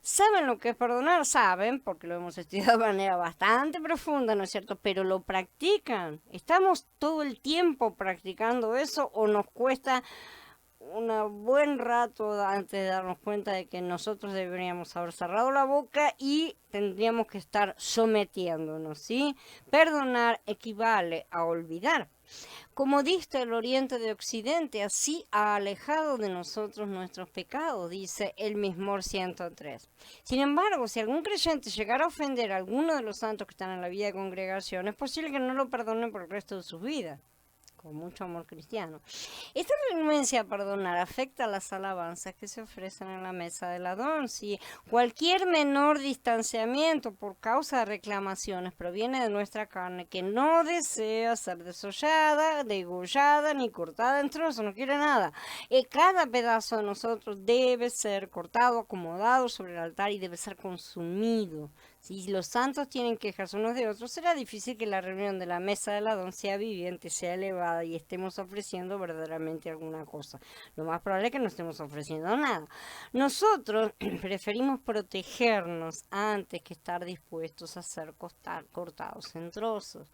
¿Saben lo que es perdonar? Saben, porque lo hemos estudiado de manera bastante profunda, ¿no es cierto? Pero lo practican. ¿Estamos todo el tiempo practicando eso o nos cuesta un buen rato antes de darnos cuenta de que nosotros deberíamos haber cerrado la boca y tendríamos que estar sometiéndonos, ¿sí? Perdonar equivale a olvidar. Como dista el oriente de occidente, así ha alejado de nosotros nuestros pecados, dice el Mismor 103. Sin embargo, si algún creyente llegara a ofender a alguno de los santos que están en la vida de congregación, es posible que no lo perdonen por el resto de sus vidas. Con mucho amor cristiano. Esta renuencia a perdonar afecta a las alabanzas que se ofrecen en la mesa del Adón. Si cualquier menor distanciamiento por causa de reclamaciones proviene de nuestra carne que no desea ser desollada, degollada ni cortada en trozos, no quiere nada. Cada pedazo de nosotros debe ser cortado, acomodado sobre el altar y debe ser consumido. Si los santos tienen quejas unos de otros, será difícil que la reunión de la mesa del Adón sea viviente, sea elevada y estemos ofreciendo verdaderamente alguna cosa. Lo más probable es que no estemos ofreciendo nada. Nosotros preferimos protegernos antes que estar dispuestos a ser cortados en trozos.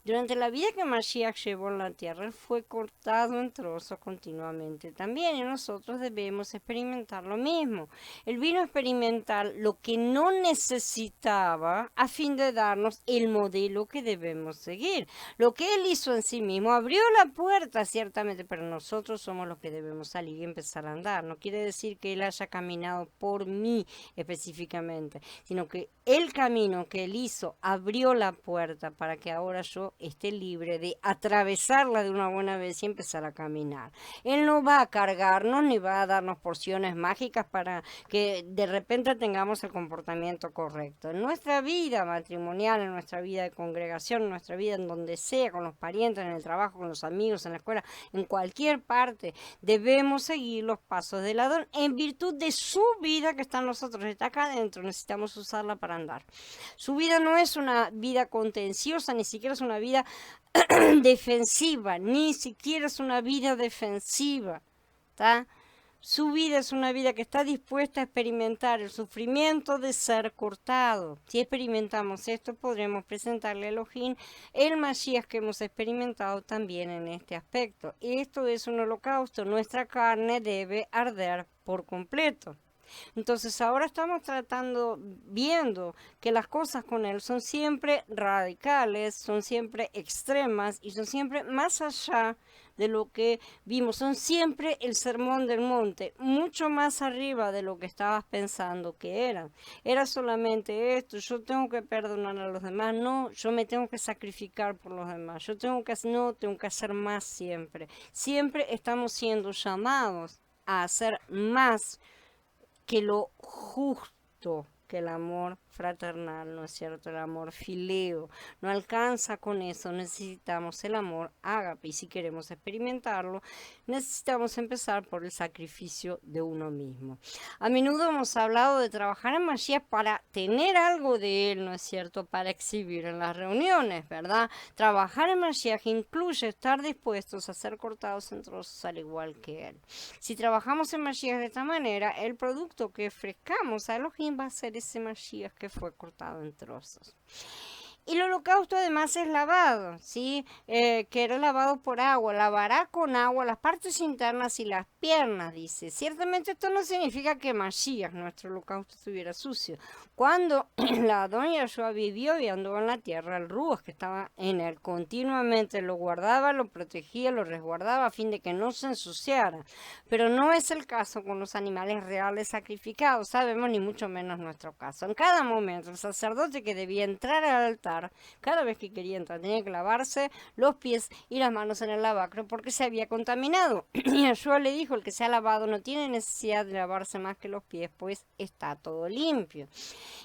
Durante la vida que Mashiach llevó en la tierra, él fue cortado en trozos continuamente también y nosotros debemos experimentar lo mismo. Él vino a experimentar lo que no necesitaba a fin de darnos el modelo que debemos seguir. Lo que él hizo en sí mismo abrió la puerta ciertamente, pero nosotros somos los que debemos salir y empezar a andar. No quiere decir que él haya caminado por mí específicamente, sino que el camino que él hizo abrió la puerta para que ahora yo esté libre de atravesarla de una buena vez y empezar a caminar. Él no va a cargarnos ni va a darnos porciones mágicas para que de repente tengamos el comportamiento correcto. En nuestra vida matrimonial, en nuestra vida de congregación, en nuestra vida en donde sea, con los parientes, en el trabajo, con los amigos, en la escuela, en cualquier parte, debemos seguir los pasos del Adón en virtud de su vida que está en nosotros, está acá adentro, necesitamos usarla para andar. Su vida no es una vida contenciosa, ni siquiera es una vida defensiva, ni siquiera es una vida defensiva, ¿está? Su vida es una vida que está dispuesta a experimentar el sufrimiento de ser cortado. Si experimentamos esto, podremos presentarle a Elohim el Mashiach que hemos experimentado también en este aspecto. Esto es un holocausto. Nuestra carne debe arder por completo. Entonces ahora estamos viendo que las cosas con él son siempre radicales, son siempre extremas y son siempre más allá de lo que vimos, son siempre el sermón del monte, mucho más arriba de lo que estabas pensando que eran. Era solamente esto, yo tengo que perdonar a los demás, no, yo me tengo que sacrificar por los demás, yo tengo que hacer más siempre. Siempre estamos siendo llamados a hacer más que lo justo, que el amor fraternal, ¿no es cierto? El amor fileo. No alcanza con eso, necesitamos el amor ágape y si queremos experimentarlo, necesitamos empezar por el sacrificio de uno mismo. A menudo hemos hablado de trabajar en Mashiach para tener algo de él, ¿no es cierto? Para exhibir en las reuniones, ¿verdad? Trabajar en Mashiach incluye estar dispuestos a ser cortados en trozos al igual que él. Si trabajamos en Mashiach de esta manera, el producto que ofrezcamos a Elohim va a ser ese Mashiach que fue cortado en trozos. Y el holocausto además es lavado, ¿sí? Que era lavado por agua, lavará con agua las partes internas y las piernas, dice. Ciertamente esto no significa que Mashiach, nuestro holocausto, estuviera sucio. Cuando la Adón Yahshua vivió y anduvo en la tierra, el Ruach que estaba en él continuamente lo guardaba, lo protegía, lo resguardaba a fin de que no se ensuciara. Pero no es el caso con los animales reales sacrificados, sabemos, ni mucho menos nuestro caso. En cada momento, el sacerdote que debía entrar al altar, cada vez que quería entrar tenía que lavarse los pies y las manos en el lavacro porque se había contaminado. Y Yahshua le dijo, el que se ha lavado no tiene necesidad de lavarse más que los pies, pues está todo limpio.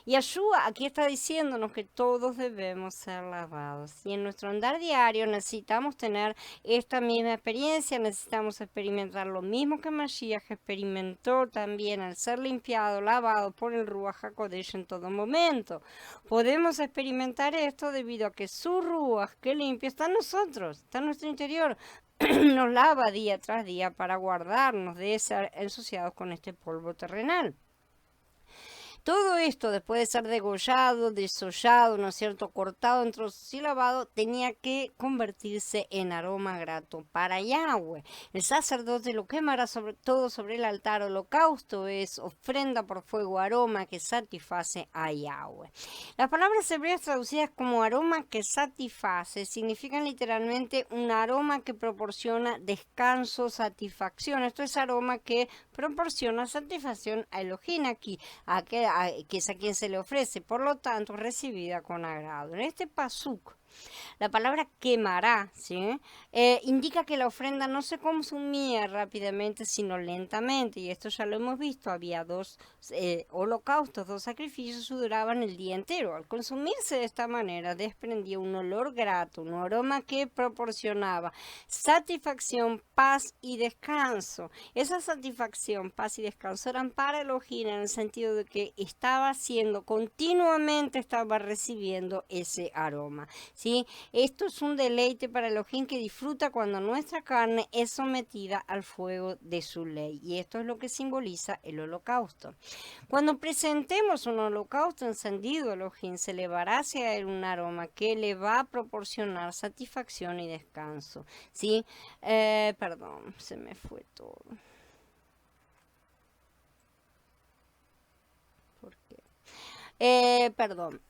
Y Yahshua aquí está diciéndonos que todos debemos ser lavados. Y en nuestro andar diario necesitamos tener esta misma experiencia, necesitamos experimentar lo mismo que Mashiach experimentó también al ser limpiado, lavado por el Ruach HaKodesh en todo momento. Podemos experimentar esto debido a que su Ruach que limpia está en nosotros, está en nuestro interior. Nos lava día tras día para guardarnos de ser ensuciados con este polvo terrenal. Todo esto, después de ser degollado, desollado, ¿no es cierto?, cortado en trozos y lavado, tenía que convertirse en aroma grato para Yahweh. El sacerdote lo quemará sobre todo sobre el altar holocausto, es ofrenda por fuego, aroma que satisface a Yahweh. Las palabras hebreas traducidas como aroma que satisface significan literalmente un aroma que proporciona descanso, satisfacción. Esto es aroma que proporciona satisfacción a Elohim aquí, que es a quien se le ofrece, por lo tanto recibida con agrado. En este pasuk, la palabra quemará, ¿sí? Indica que la ofrenda no se consumía rápidamente, sino lentamente, y esto ya lo hemos visto, había dos holocaustos, dos sacrificios que duraban el día entero. Al consumirse de esta manera, desprendía un olor grato, un aroma que proporcionaba satisfacción, paz y descanso. Esa satisfacción, paz y descanso eran para Elohim en el sentido de que continuamente estaba recibiendo ese aroma, ¿sí? Esto es un deleite para Elohim que disfruta cuando nuestra carne es sometida al fuego de su ley. Y esto es lo que simboliza el holocausto. Cuando presentemos un holocausto encendido, Elohim se elevará hacia él un aroma que le va a proporcionar satisfacción y descanso, ¿sí? Perdón, se me fue todo. ¿Por qué? Perdón,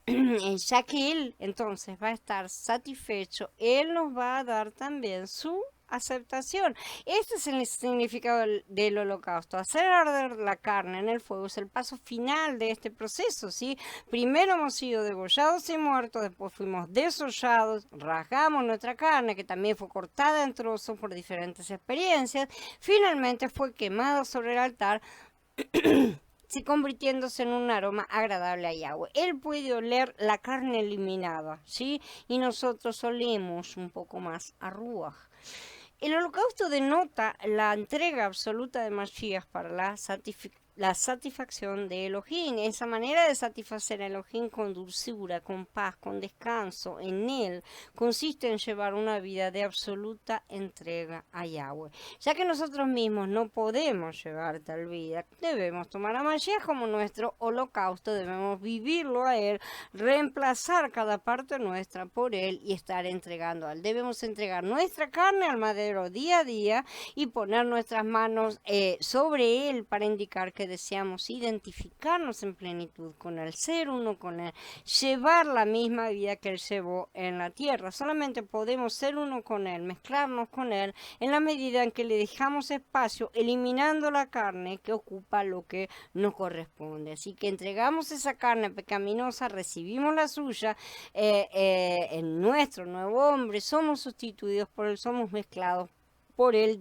ya que él entonces va a estar satisfecho, él nos va a dar también su aceptación. Este es el significado del holocausto. Hacer arder la carne en el fuego es el paso final de este proceso, ¿sí? Primero hemos sido degollados y muertos, después fuimos desollados, rasgamos nuestra carne, que también fue cortada en trozos por diferentes experiencias, finalmente fue quemada sobre el altar, sí, convirtiéndose en un aroma agradable a Yahweh. Él puede oler la carne eliminada, ¿sí? Y nosotros olemos un poco más a Ruach. El holocausto denota la entrega absoluta de Mashiach para la la satisfacción de Elohim. Esa manera de satisfacer a Elohim con dulzura, con paz, con descanso en Él, consiste en llevar una vida de absoluta entrega a Yahweh. Ya que nosotros mismos no podemos llevar tal vida, debemos tomar a Mashiach como nuestro holocausto, debemos vivirlo a Él, reemplazar cada parte nuestra por Él y estar entregando a Él. Debemos entregar nuestra carne al madero día a día y poner nuestras manos sobre Él para indicar que deseamos identificarnos en plenitud con Él, ser uno con Él, llevar la misma vida que Él llevó en la tierra. Solamente podemos ser uno con Él, mezclarnos con Él, en la medida en que le dejamos espacio, eliminando la carne que ocupa lo que nos corresponde. Así que entregamos esa carne pecaminosa, recibimos la suya, en nuestro nuevo hombre, somos sustituidos por Él, somos mezclados por Él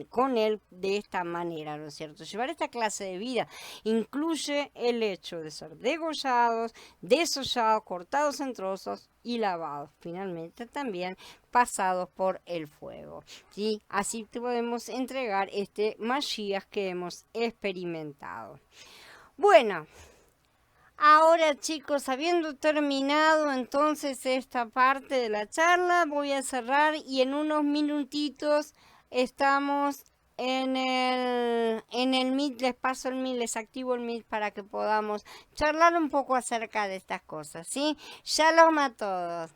con Él de esta manera, ¿no es cierto? Llevar esta clase de vida incluye el hecho de ser degollados, desollados, cortados en trozos y lavados, finalmente también pasados por el fuego, ¿sí? Así podemos entregar este Mashiach que hemos experimentado. Bueno, ahora chicos, habiendo terminado entonces esta parte de la charla, voy a cerrar y en unos minutitos estamos en el Meet, les paso el Meet, les activo el Meet para que podamos charlar un poco acerca de estas cosas, ¿sí? Shalom a todos.